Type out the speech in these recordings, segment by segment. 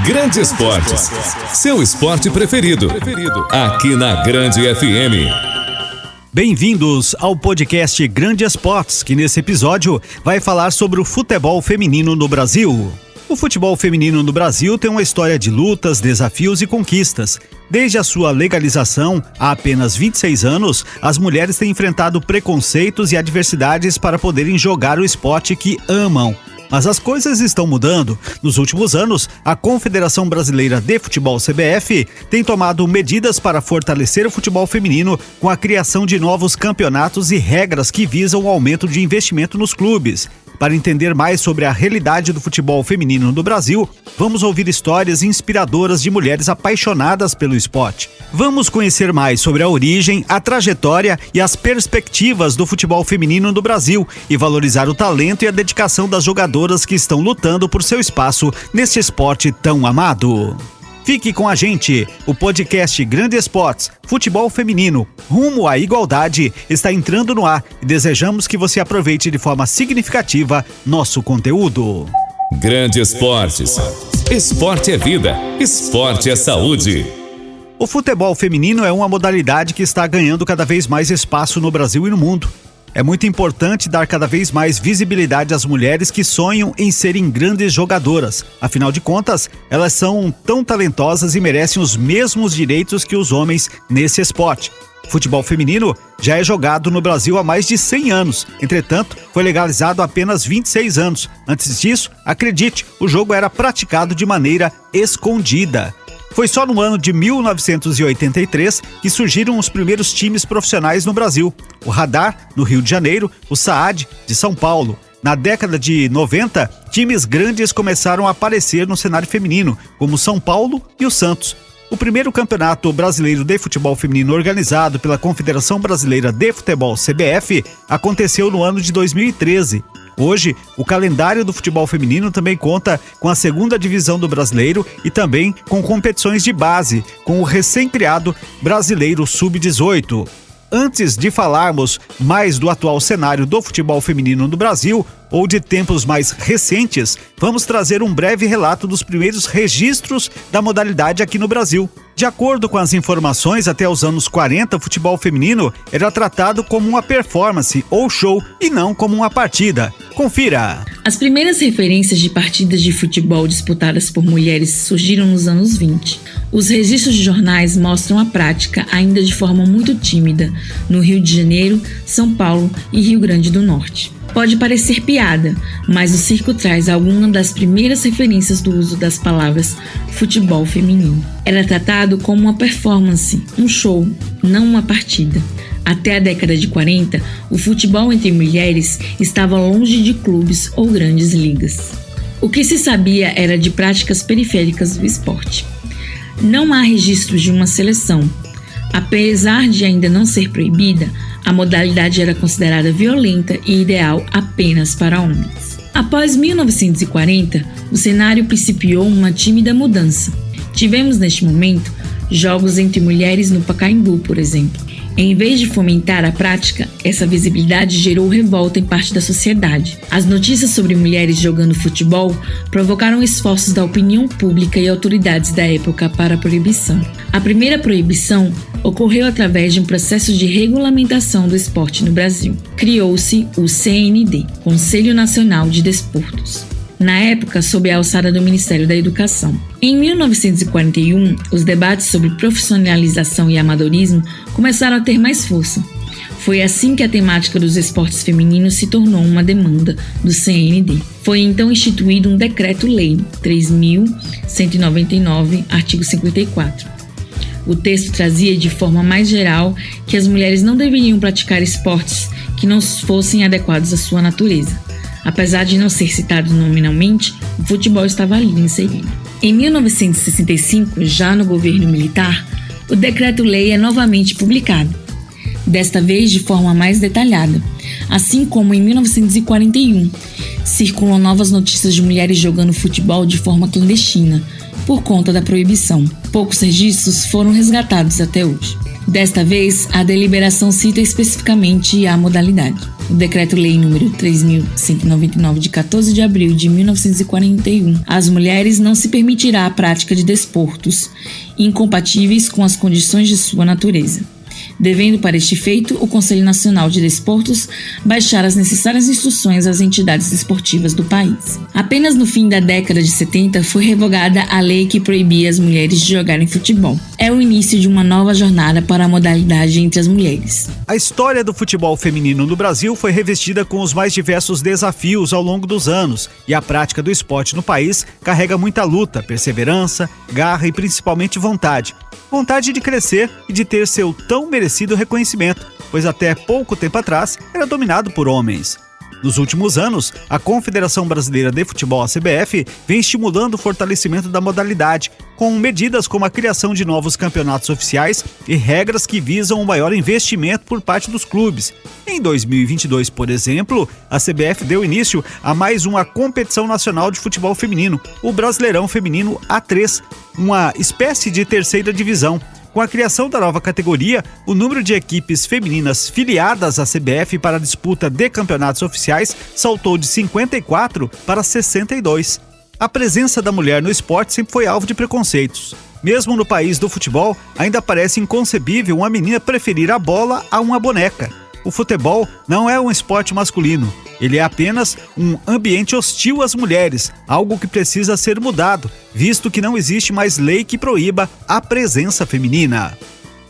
Grande Esportes, seu esporte preferido, aqui na Grande FM. Bem-vindos ao podcast Grande Esportes, que nesse episódio vai falar sobre o futebol feminino no Brasil. O futebol feminino no Brasil tem uma história de lutas, desafios e conquistas. Desde a sua legalização, há apenas 26 anos, as mulheres têm enfrentado preconceitos e adversidades para poderem jogar o esporte que amam. Mas as coisas estão mudando. Nos últimos anos, a Confederação Brasileira de Futebol, CBF, tem tomado medidas para fortalecer o futebol feminino com a criação de novos campeonatos e regras que visam o aumento de investimento nos clubes. Para entender mais sobre a realidade do futebol feminino no Brasil, vamos ouvir histórias inspiradoras de mulheres apaixonadas pelo esporte. Vamos conhecer mais sobre a origem, a trajetória e as perspectivas do futebol feminino no Brasil e valorizar o talento e a dedicação das jogadoras que estão lutando por seu espaço neste esporte tão amado. Fique com a gente, o podcast Grande Esportes, futebol feminino, rumo à igualdade, está entrando no ar e desejamos que você aproveite de forma significativa nosso conteúdo. Grande Esportes, esporte é vida, esporte é saúde. O futebol feminino é uma modalidade que está ganhando cada vez mais espaço no Brasil e no mundo. É muito importante dar cada vez mais visibilidade às mulheres que sonham em serem grandes jogadoras. Afinal de contas, elas são tão talentosas e merecem os mesmos direitos que os homens nesse esporte. Futebol feminino já é jogado no Brasil há mais de 100 anos. Entretanto, foi legalizado há apenas 26 anos. Antes disso, acredite, o jogo era praticado de maneira escondida. Foi só no ano de 1983 que surgiram os primeiros times profissionais no Brasil. O Radar, no Rio de Janeiro, o Saad, de São Paulo. Na década de 90, times grandes começaram a aparecer no cenário feminino, como São Paulo e o Santos. O primeiro campeonato brasileiro de futebol feminino organizado pela Confederação Brasileira de Futebol, CBF, aconteceu no ano de 2013. Hoje, o calendário do futebol feminino também conta com a segunda divisão do brasileiro e também com competições de base, com o recém-criado Brasileiro Sub-18. Antes de falarmos mais do atual cenário do futebol feminino no Brasil, ou de tempos mais recentes, vamos trazer um breve relato dos primeiros registros da modalidade aqui no Brasil. De acordo com as informações, até os anos 40, o futebol feminino era tratado como uma performance ou show e não como uma partida. Confira! As primeiras referências de partidas de futebol disputadas por mulheres surgiram nos anos 20. Os registros de jornais mostram a prática, ainda de forma muito tímida, no Rio de Janeiro, São Paulo e Rio Grande do Norte. Pode parecer piada, mas o circo traz algumas das primeiras referências do uso das palavras futebol feminino. Era tratado como uma performance, um show, não uma partida. Até a década de 40, o futebol entre mulheres estava longe de clubes ou grandes ligas. O que se sabia era de práticas periféricas do esporte. Não há registros de uma seleção. Apesar de ainda não ser proibida, a modalidade era considerada violenta e ideal apenas para homens. Após 1940, o cenário principiou uma tímida mudança. Tivemos neste momento jogos entre mulheres no Pacaembu, por exemplo. Em vez de fomentar a prática, essa visibilidade gerou revolta em parte da sociedade. As notícias sobre mulheres jogando futebol provocaram esforços da opinião pública e autoridades da época para a proibição. A primeira proibição ocorreu através de um processo de regulamentação do esporte no Brasil. Criou-se o CND, Conselho Nacional de Desportos. Na época, sob a alçada do Ministério da Educação. Em 1941, os debates sobre profissionalização e amadorismo começaram a ter mais força. Foi assim que a temática dos esportes femininos se tornou uma demanda do CND. Foi então instituído um Decreto-Lei 3.199, artigo 54. O texto trazia de forma mais geral que as mulheres não deveriam praticar esportes que não fossem adequados à sua natureza. Apesar de não ser citado nominalmente, o futebol estava ali inserido. Em 1965, já no governo militar, o Decreto-Lei é novamente publicado, desta vez de forma mais detalhada. Assim como em 1941, circulam novas notícias de mulheres jogando futebol de forma clandestina, por conta da proibição. Poucos registros foram resgatados até hoje. Desta vez, a deliberação cita especificamente a modalidade. O Decreto-Lei número 3.199, de 14 de abril de 1941, às mulheres não se permitirá a prática de desportos incompatíveis com as condições de sua natureza, devendo para este feito o Conselho Nacional de Desportos baixar as necessárias instruções às entidades esportivas do país. Apenas no fim da década de 70 foi revogada a lei que proibia as mulheres de jogarem futebol. É o início de uma nova jornada para a modalidade entre as mulheres. A história do futebol feminino no Brasil foi revestida com os mais diversos desafios ao longo dos anos, e a prática do esporte no país carrega muita luta, perseverança, garra e principalmente vontade. Vontade de crescer e de ter seu tão merecido reconhecimento, pois até pouco tempo atrás era dominado por homens. Nos últimos anos, a Confederação Brasileira de Futebol, a CBF, vem estimulando o fortalecimento da modalidade, com medidas como a criação de novos campeonatos oficiais e regras que visam um maior investimento por parte dos clubes. Em 2022, por exemplo, a CBF deu início a mais uma competição nacional de futebol feminino, o Brasileirão Feminino A3, uma espécie de terceira divisão. Com a criação da nova categoria, o número de equipes femininas filiadas à CBF para a disputa de campeonatos oficiais saltou de 54 para 62. A presença da mulher no esporte sempre foi alvo de preconceitos. Mesmo no país do futebol, ainda parece inconcebível uma menina preferir a bola a uma boneca. O futebol não é um esporte masculino. Ele é apenas um ambiente hostil às mulheres, algo que precisa ser mudado, visto que não existe mais lei que proíba a presença feminina.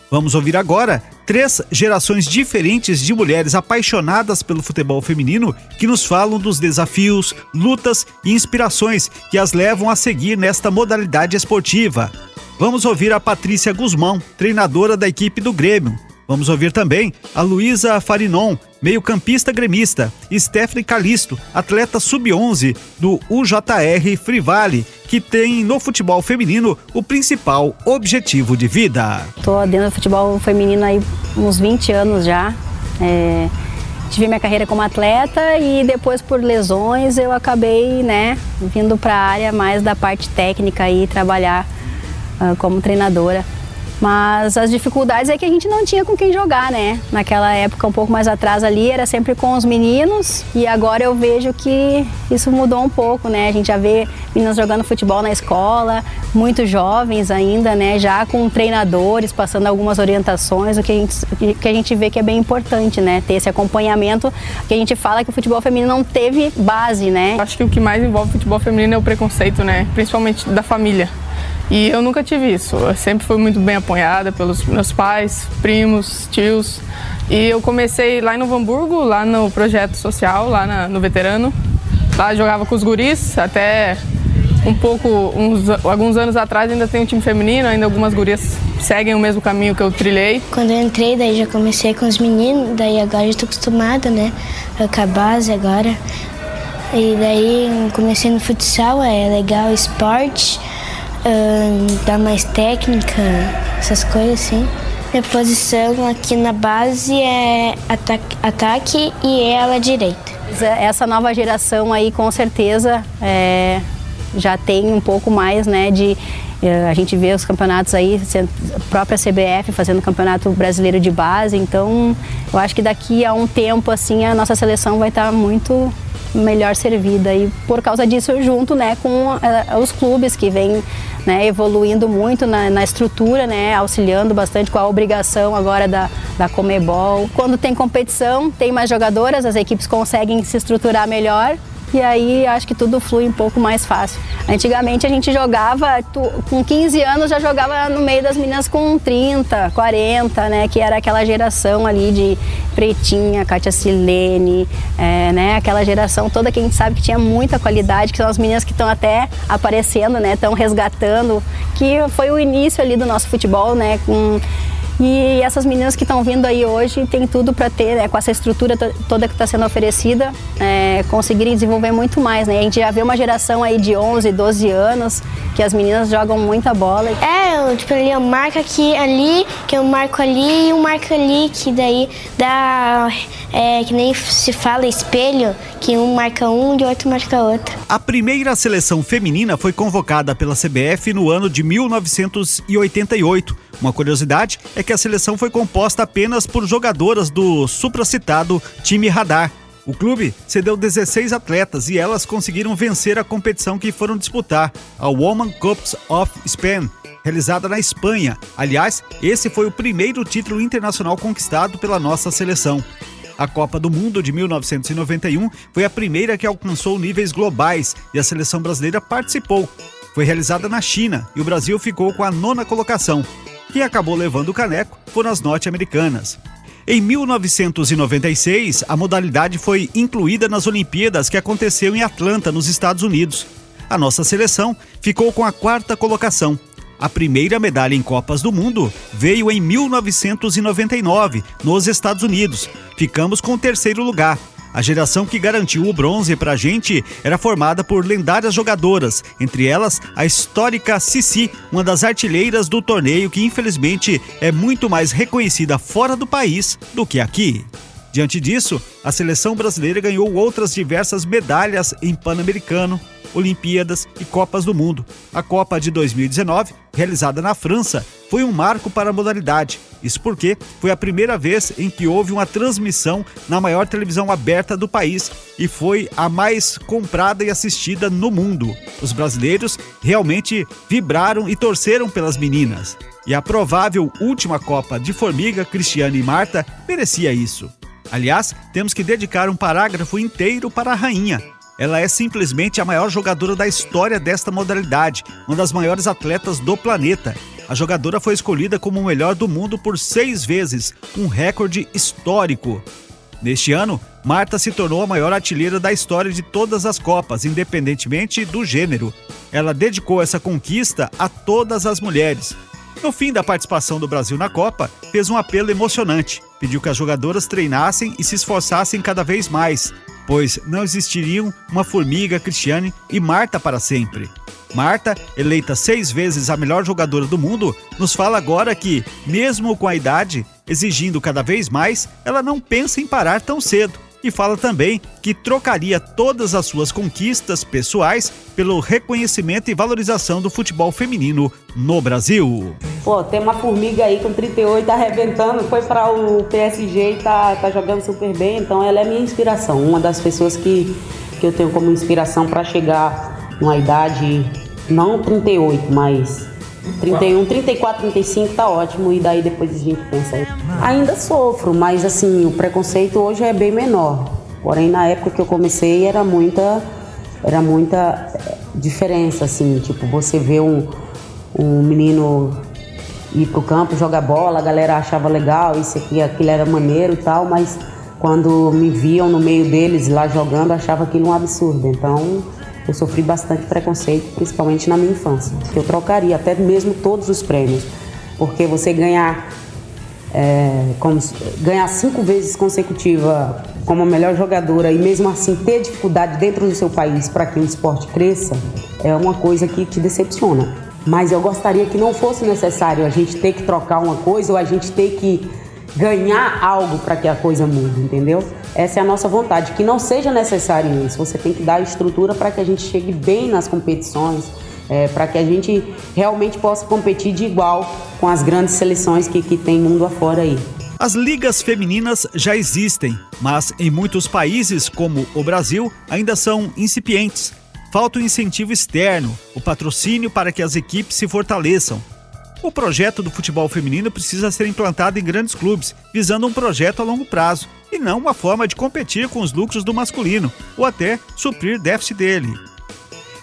Vamos ouvir agora 3 gerações diferentes de mulheres apaixonadas pelo futebol feminino que nos falam dos desafios, lutas e inspirações que as levam a seguir nesta modalidade esportiva. Vamos ouvir a Patrícia Guzmão, treinadora da equipe do Grêmio. Vamos ouvir também a Luísa Farinon, meio-campista gremista, e Stephanie Calisto, atleta sub-11 do UJR Frivale, que tem no futebol feminino o principal objetivo de vida. Estou dentro do futebol feminino aí uns 20 anos já. Tive minha carreira como atleta e depois por lesões eu acabei, vindo para a área mais da parte técnica e trabalhar como treinadora. Mas as dificuldades é que a gente não tinha com quem jogar, Naquela época, um pouco mais atrás ali, era sempre com os meninos, e agora eu vejo que isso mudou um pouco, A gente já vê meninas jogando futebol na escola, muito jovens ainda, Já com treinadores, passando algumas orientações, o que a gente vê que é bem importante, Ter esse acompanhamento, que a gente fala que o futebol feminino não teve base, Acho que o que mais envolve o futebol feminino é o preconceito, Principalmente da família. E eu nunca tive isso, eu sempre fui muito bem apoiada pelos meus pais, primos, tios. E eu comecei lá em Novo Hamburgo, lá no projeto social, lá no Veterano. Lá jogava com os guris, até alguns anos atrás ainda tem um time feminino, ainda algumas gurias seguem o mesmo caminho que eu trilhei. Quando eu entrei, daí já comecei com os meninos, daí agora eu estou acostumada, com a base agora. E daí comecei no futsal, é legal, esporte. Dá mais técnica, essas coisas assim. Minha posição aqui na base é ataque e ela direita. Essa nova geração aí com certeza já tem um pouco mais, a gente vê os campeonatos aí, a própria CBF fazendo campeonato brasileiro de base, então eu acho que daqui a um tempo assim a nossa seleção vai estar muito melhor servida e por causa disso junto com os clubes que vêm evoluindo muito na estrutura, auxiliando bastante com a obrigação agora da Conmebol. Quando tem competição, tem mais jogadoras, as equipes conseguem se estruturar melhor e aí acho que tudo flui um pouco mais fácil. Antigamente a gente jogava, com 15 anos já jogava no meio das meninas com 30, 40, que era aquela geração ali de Pretinha, Kátia Silene, aquela geração toda que a gente sabe que tinha muita qualidade, que são as meninas que estão até aparecendo, estão resgatando, que foi o início ali do nosso futebol, E essas meninas que estão vindo aí hoje tem tudo para ter, com essa estrutura toda que está sendo oferecida, conseguirem desenvolver muito mais, A gente já vê uma geração aí de 11, 12 anos, que as meninas jogam muita bola. Eu marco aqui, ali, que eu marco ali e eu marco ali, que daí dá, que nem se fala espelho, que um marca um e o outro marca outro. A primeira seleção feminina foi convocada pela CBF no ano de 1988, Uma curiosidade é que a seleção foi composta apenas por jogadoras do supracitado time Radar. O clube cedeu 16 atletas e elas conseguiram vencer a competição que foram disputar, a Women's Cup of Spain, realizada na Espanha. Aliás, esse foi o primeiro título internacional conquistado pela nossa seleção. A Copa do Mundo de 1991 foi a primeira que alcançou níveis globais e a seleção brasileira participou. Foi realizada na China e o Brasil ficou com a 9ª colocação. Quem acabou levando o caneco foram as norte-americanas. Em 1996, a modalidade foi incluída nas Olimpíadas que aconteceu em Atlanta, nos Estados Unidos. A nossa seleção ficou com a 4ª colocação. A primeira medalha em Copas do Mundo veio em 1999, nos Estados Unidos. Ficamos com o 3º lugar. A geração que garantiu o bronze pra gente era formada por lendárias jogadoras, entre elas a histórica Cici, uma das artilheiras do torneio que infelizmente é muito mais reconhecida fora do país do que aqui. Diante disso, a seleção brasileira ganhou outras diversas medalhas em Pan-Americano, Olimpíadas e Copas do Mundo. A Copa de 2019, realizada na França, foi um marco para a modalidade. Isso porque foi a primeira vez em que houve uma transmissão na maior televisão aberta do país e foi a mais comprada e assistida no mundo. Os brasileiros realmente vibraram e torceram pelas meninas. E a provável última Copa de Formiga, Cristiane e Marta, merecia isso. Aliás, temos que dedicar um parágrafo inteiro para a rainha. Ela é simplesmente a maior jogadora da história desta modalidade, uma das maiores atletas do planeta. A jogadora foi escolhida como o melhor do mundo por 6 vezes, um recorde histórico. Neste ano, Marta se tornou a maior artilheira da história de todas as Copas, independentemente do gênero. Ela dedicou essa conquista a todas as mulheres. No fim da participação do Brasil na Copa, fez um apelo emocionante. Pediu que as jogadoras treinassem e se esforçassem cada vez mais, pois não existiriam uma Formiga, Cristiane e Marta para sempre. Marta, eleita 6 vezes a melhor jogadora do mundo, nos fala agora que, mesmo com a idade exigindo cada vez mais, ela não pensa em parar tão cedo. E fala também que trocaria todas as suas conquistas pessoais pelo reconhecimento e valorização do futebol feminino no Brasil. Pô, tem uma Formiga aí com 38, tá arrebentando, foi para o PSG e tá jogando super bem, então ela é minha inspiração, uma das pessoas que eu tenho como inspiração para chegar numa idade, não 38, mas 31, 34, 35 tá ótimo, e daí depois a gente pensa aí. Ainda sofro, mas assim, o preconceito hoje é bem menor. Porém, na época que eu comecei era muita diferença, assim, tipo, você vê um menino ir pro campo, jogar bola, a galera achava legal, isso aqui, aquilo era maneiro e tal, mas quando me viam no meio deles lá jogando, achava aquilo um absurdo. Então, eu sofri bastante preconceito, principalmente na minha infância. Eu trocaria até mesmo todos os prêmios, porque você ganhar 5 vezes consecutiva como a melhor jogadora e mesmo assim ter dificuldade dentro do seu país para que o esporte cresça, é uma coisa que te decepciona. Mas eu gostaria que não fosse necessário a gente ter que trocar uma coisa ou a gente ter que ganhar algo para que a coisa mude, entendeu? Essa é a nossa vontade, que não seja necessário isso. Você tem que dar estrutura para que a gente chegue bem nas competições, para que a gente realmente possa competir de igual com as grandes seleções que tem mundo afora aí. As ligas femininas já existem, mas em muitos países, como o Brasil, ainda são incipientes. Falta o incentivo externo, o patrocínio para que as equipes se fortaleçam. O projeto do futebol feminino precisa ser implantado em grandes clubes, visando um projeto a longo prazo, e não uma forma de competir com os lucros do masculino, ou até suprir déficit dele.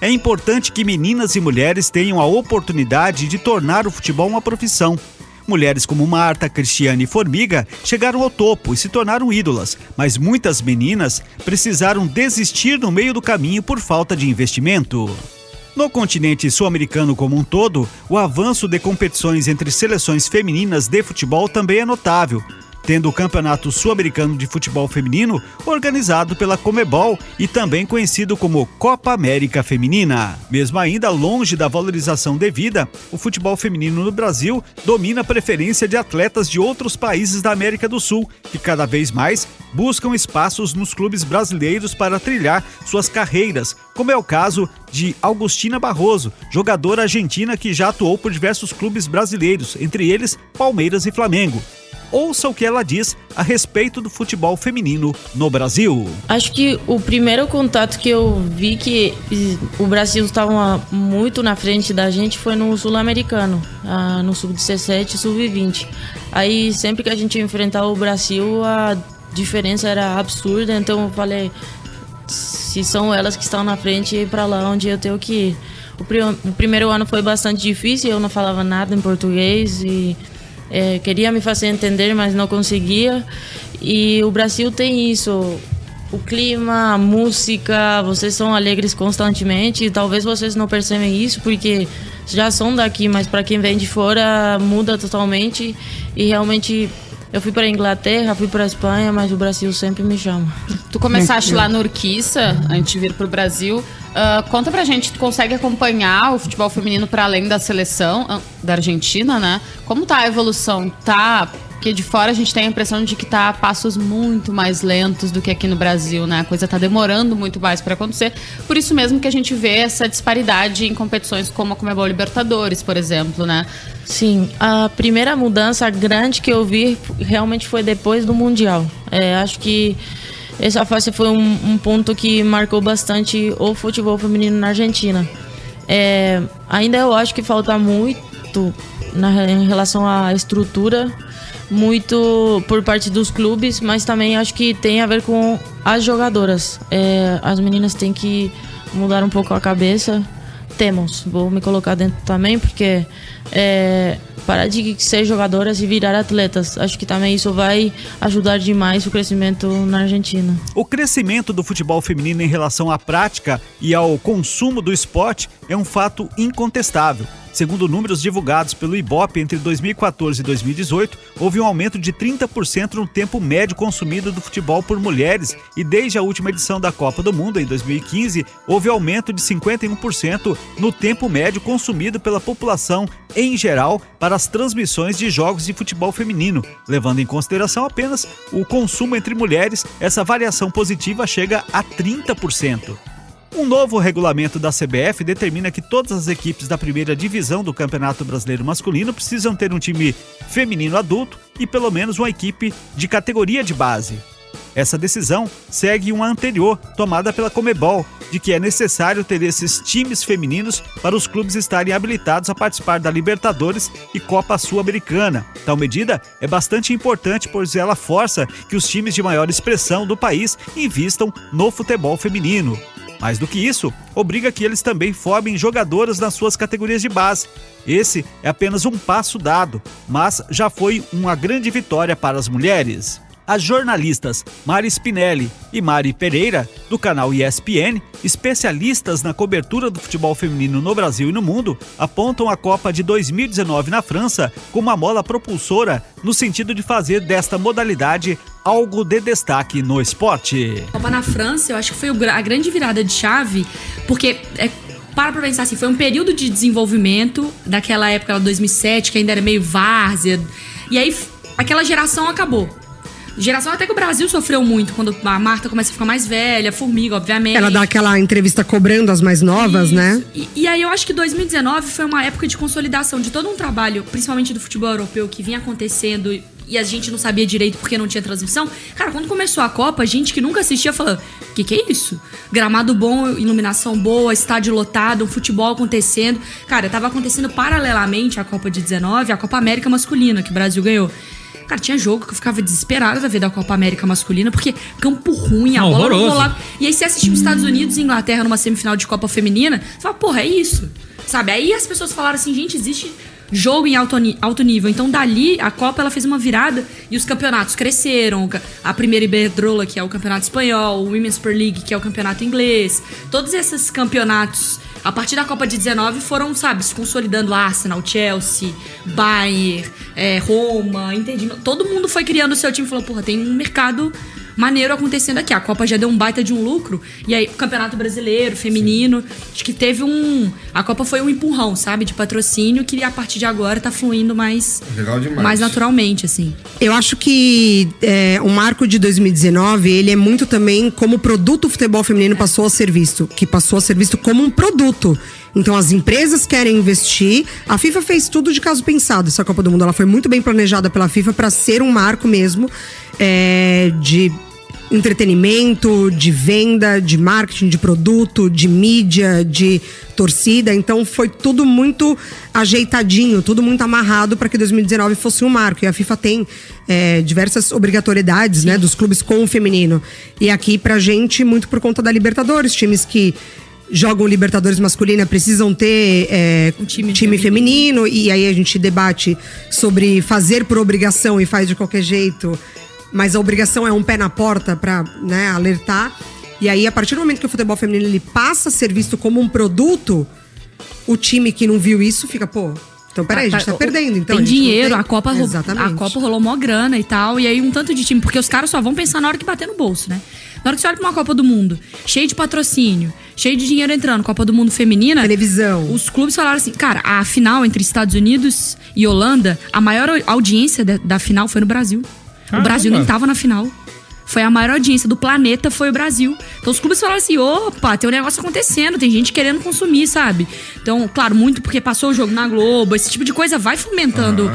É importante que meninas e mulheres tenham a oportunidade de tornar o futebol uma profissão. Mulheres como Marta, Cristiane e Formiga chegaram ao topo e se tornaram ídolas, mas muitas meninas precisaram desistir no meio do caminho por falta de investimento. No continente sul-americano como um todo, o avanço de competições entre seleções femininas de futebol também é notável. tendo o Campeonato Sul-Americano de Futebol Feminino, organizado pela Conmebol e também conhecido como Copa América Feminina. Mesmo ainda longe da valorização devida, o futebol feminino no Brasil domina a preferência de atletas de outros países da América do Sul, que cada vez mais buscam espaços nos clubes brasileiros para trilhar suas carreiras, como é o caso de Augustina Barroso, jogadora argentina que já atuou por diversos clubes brasileiros, entre eles Palmeiras e Flamengo. Ouça o que ela diz a respeito do futebol feminino no Brasil. Acho que o primeiro contato que eu vi que o Brasil estava muito na frente da gente foi no Sul-Americano, no Sub-17 e Sub-20. Aí sempre que a gente enfrentava o Brasil, a diferença era absurda, então eu falei, se são elas que estão na frente, é para lá onde eu tenho que ir. O primeiro ano foi bastante difícil, eu não falava nada em português e queria me fazer entender, mas não conseguia. E o Brasil tem isso, o clima, a música, vocês são alegres constantemente e talvez vocês não percebem isso porque já são daqui, mas para quem vem de fora muda totalmente. E realmente eu fui para a Inglaterra, fui para a Espanha, mas o Brasil sempre me chama. Tu começaste lá no Urquiza, antes de vir para o Brasil. Conta pra gente, tu consegue acompanhar o futebol feminino para além da seleção da Argentina, né? Como tá a evolução? Porque de fora a gente tem a impressão de que tá a passos muito mais lentos do que aqui no Brasil, né? A coisa tá demorando muito mais para acontecer. Por isso mesmo que a gente vê essa disparidade em competições como a Conmebol Libertadores, por exemplo, né? Sim, a primeira mudança grande que eu vi realmente foi depois do Mundial. Acho que essa fase foi um ponto que marcou bastante o futebol feminino na Argentina. Ainda eu acho que falta muito em relação à estrutura, muito por parte dos clubes, mas também acho que tem a ver com as jogadoras. As meninas têm que mudar um pouco a cabeça. Vou me colocar dentro também, porque parar de ser jogadoras e virar atletas. Acho que também isso vai ajudar demais o crescimento na Argentina. O crescimento do futebol feminino em relação à prática e ao consumo do esporte é um fato incontestável. Segundo números divulgados pelo Ibope entre 2014 e 2018, houve um aumento de 30% no tempo médio consumido do futebol por mulheres e desde a última edição da Copa do Mundo, em 2015, houve aumento de 51% no tempo médio consumido pela população em geral para as transmissões de jogos de futebol feminino. Levando em consideração apenas o consumo entre mulheres, essa variação positiva chega a 30%. Um novo regulamento da CBF determina que todas as equipes da primeira divisão do Campeonato Brasileiro Masculino precisam ter um time feminino adulto e pelo menos uma equipe de categoria de base. Essa decisão segue uma anterior, tomada pela Conmebol, de que é necessário ter esses times femininos para os clubes estarem habilitados a participar da Libertadores e Copa Sul-Americana. Tal medida é bastante importante, pois ela força que os times de maior expressão do país invistam no futebol feminino. Mais do que isso, obriga que eles também formem jogadoras nas suas categorias de base. Esse é apenas um passo dado, mas já foi uma grande vitória para as mulheres. As jornalistas Mari Spinelli e Mari Pereira, do canal ESPN, especialistas na cobertura do futebol feminino no Brasil e no mundo, apontam a Copa de 2019 na França como uma mola propulsora no sentido de fazer desta modalidade algo de destaque no esporte. A Copa na França, eu acho que foi a grande virada de chave, porque para pensar assim, foi um período de desenvolvimento daquela época, 2007, que ainda era meio várzea, e aí aquela geração acabou. Geração até que o Brasil sofreu muito quando a Marta começa a ficar mais velha, Formiga, obviamente. Ela dá aquela entrevista cobrando as mais novas, né? E aí eu acho que 2019 foi uma época de consolidação de todo um trabalho, principalmente do futebol europeu, que vinha acontecendo e a gente não sabia direito porque não tinha transmissão. Cara, quando começou a Copa, a gente que nunca assistia falando, que é isso? Gramado bom, iluminação boa, estádio lotado, um futebol acontecendo. Cara, tava acontecendo paralelamente a Copa de 19, a Copa América masculina, que o Brasil ganhou. Cara, tinha jogo que eu ficava desesperada da ver da Copa América masculina, porque campo ruim, a bola não rolava. E aí você assistiu os Estados Unidos e Inglaterra numa semifinal de Copa Feminina, você fala, porra, é isso. Sabe? Aí as pessoas falaram assim, gente, existe jogo em alto nível. Então dali, a Copa ela fez uma virada e os campeonatos cresceram. A primeira Iberdrola, que é o campeonato espanhol, o Women's Super League, que é o campeonato inglês. Todos esses campeonatos A partir da Copa de 19 foram, sabe, se consolidando Arsenal, Chelsea, Bayern, Roma, Inter. Todo mundo foi criando o seu time e falou, porra, tem um mercado maneiro acontecendo aqui. A Copa já deu um baita de um lucro. E aí, o Campeonato Brasileiro, feminino, acho que teve a Copa foi um empurrão, sabe, de patrocínio, que a partir de agora tá fluindo mais naturalmente, assim. Eu acho que o marco de 2019, ele é muito também como o produto futebol feminino passou a ser visto. Que passou a ser visto como um produto. Então as empresas querem investir. A FIFA fez tudo de caso pensado. Essa Copa do Mundo, ela foi muito bem planejada pela FIFA para ser um marco mesmo de entretenimento, de venda, de marketing, de produto, de mídia, de torcida. Então foi tudo muito ajeitadinho, tudo muito amarrado para que 2019 fosse um marco. E a FIFA tem diversas obrigatoriedades, né, dos clubes com o feminino. E aqui pra gente, muito por conta da Libertadores, times que jogam Libertadores masculina precisam ter um time feminino. E aí a gente debate sobre fazer por obrigação e faz de qualquer jeito. Mas a obrigação é um pé na porta pra, né, alertar. E aí, a partir do momento que o futebol feminino ele passa a ser visto como um produto, o time que não viu isso fica, pô, então peraí, a gente tá perdendo. Então, tem dinheiro, tem... a Copa rolou mó grana e tal. E aí um tanto de time, porque os caras só vão pensar na hora que bater no bolso, né? Na hora que você olha pra uma Copa do Mundo, cheio de patrocínio, cheio de dinheiro entrando, Copa do Mundo feminina, televisão. Os clubes falaram assim, cara, a final entre Estados Unidos e Holanda, a maior audiência da final foi no Brasil. O Brasil nem tava na final. Foi a maior audiência do planeta, foi o Brasil. Então os clubes falaram assim, opa, tem um negócio acontecendo, tem gente querendo consumir, sabe? Então, claro, muito porque passou o jogo na Globo, esse tipo de coisa vai fomentando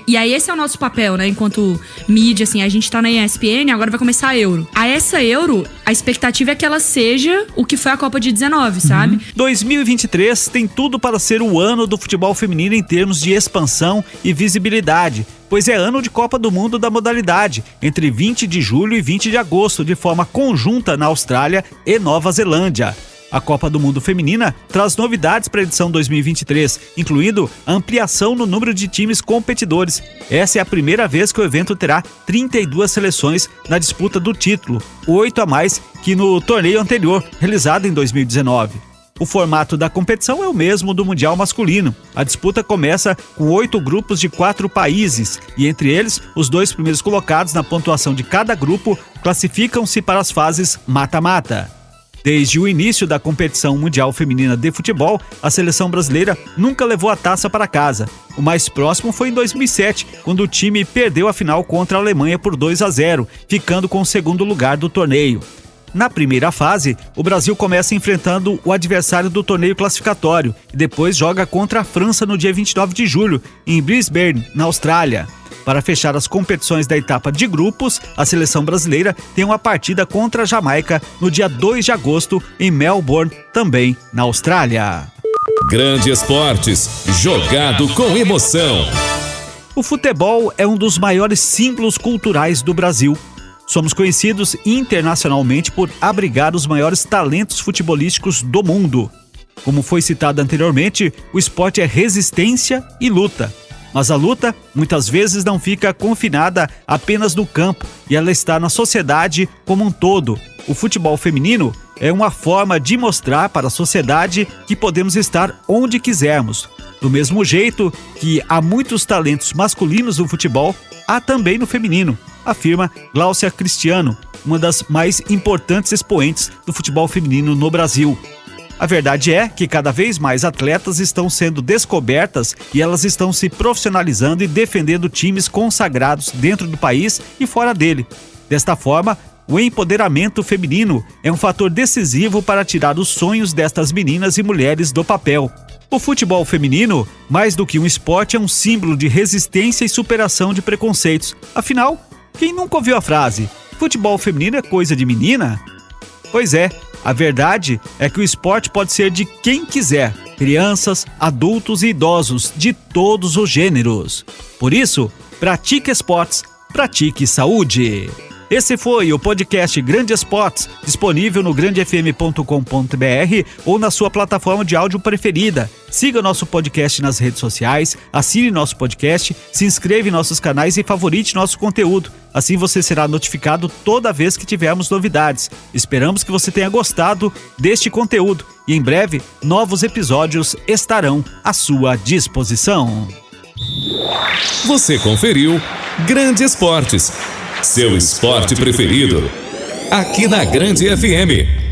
E aí esse é o nosso papel, né? Enquanto mídia, assim, a gente tá na ESPN, agora vai começar a Euro. Essa Euro, a expectativa é que ela seja o que foi a Copa de 19, sabe? 2023 tem tudo para ser o ano do futebol feminino em termos de expansão e visibilidade, pois é ano de Copa do Mundo da modalidade, entre 20 de julho e 20 de agosto, de forma conjunta na Austrália e Nova Zelândia. A Copa do Mundo Feminina traz novidades para a edição 2023, incluindo a ampliação no número de times competidores. Essa é a primeira vez que o evento terá 32 seleções na disputa do título, 8 a mais que no torneio anterior, realizado em 2019. O formato da competição é o mesmo do Mundial Masculino. A disputa começa com 8 grupos de 4 países e, entre eles, os 2 primeiros colocados na pontuação de cada grupo classificam-se para as fases mata-mata. Desde o início da competição mundial feminina de futebol, a seleção brasileira nunca levou a taça para casa. O mais próximo foi em 2007, quando o time perdeu a final contra a Alemanha por 2-0, ficando com o segundo lugar do torneio. Na primeira fase, o Brasil começa enfrentando o adversário do torneio classificatório e depois joga contra a França no dia 29 de julho, em Brisbane, na Austrália. Para fechar as competições da etapa de grupos, a seleção brasileira tem uma partida contra a Jamaica no dia 2 de agosto, em Melbourne, também na Austrália. Grande Esportes, jogado com emoção. O futebol é um dos maiores símbolos culturais do Brasil. Somos conhecidos internacionalmente por abrigar os maiores talentos futebolísticos do mundo. Como foi citado anteriormente, o esporte é resistência e luta. Mas a luta, muitas vezes, não fica confinada apenas no campo e ela está na sociedade como um todo. O futebol feminino é uma forma de mostrar para a sociedade que podemos estar onde quisermos. Do mesmo jeito que há muitos talentos masculinos no futebol, há também no feminino, afirma Gláucia Cristiano, uma das mais importantes expoentes do futebol feminino no Brasil. A verdade é que cada vez mais atletas estão sendo descobertas e elas estão se profissionalizando e defendendo times consagrados dentro do país e fora dele. Desta forma, o empoderamento feminino é um fator decisivo para tirar os sonhos destas meninas e mulheres do papel. O futebol feminino, mais do que um esporte, é um símbolo de resistência e superação de preconceitos. Afinal, quem nunca ouviu a frase, futebol feminino é coisa de menina? Pois é, a verdade é que o esporte pode ser de quem quiser, crianças, adultos e idosos, de todos os gêneros. Por isso, pratique esportes, pratique saúde. Esse foi o podcast Grande Esportes, disponível no grandefm.com.br ou na sua plataforma de áudio preferida. Siga nosso podcast nas redes sociais, assine nosso podcast, se inscreva em nossos canais e favorite nosso conteúdo. Assim você será notificado toda vez que tivermos novidades. Esperamos que você tenha gostado deste conteúdo e em breve novos episódios estarão à sua disposição. Você conferiu Grande Esportes, seu esporte preferido, aqui na Grande FM.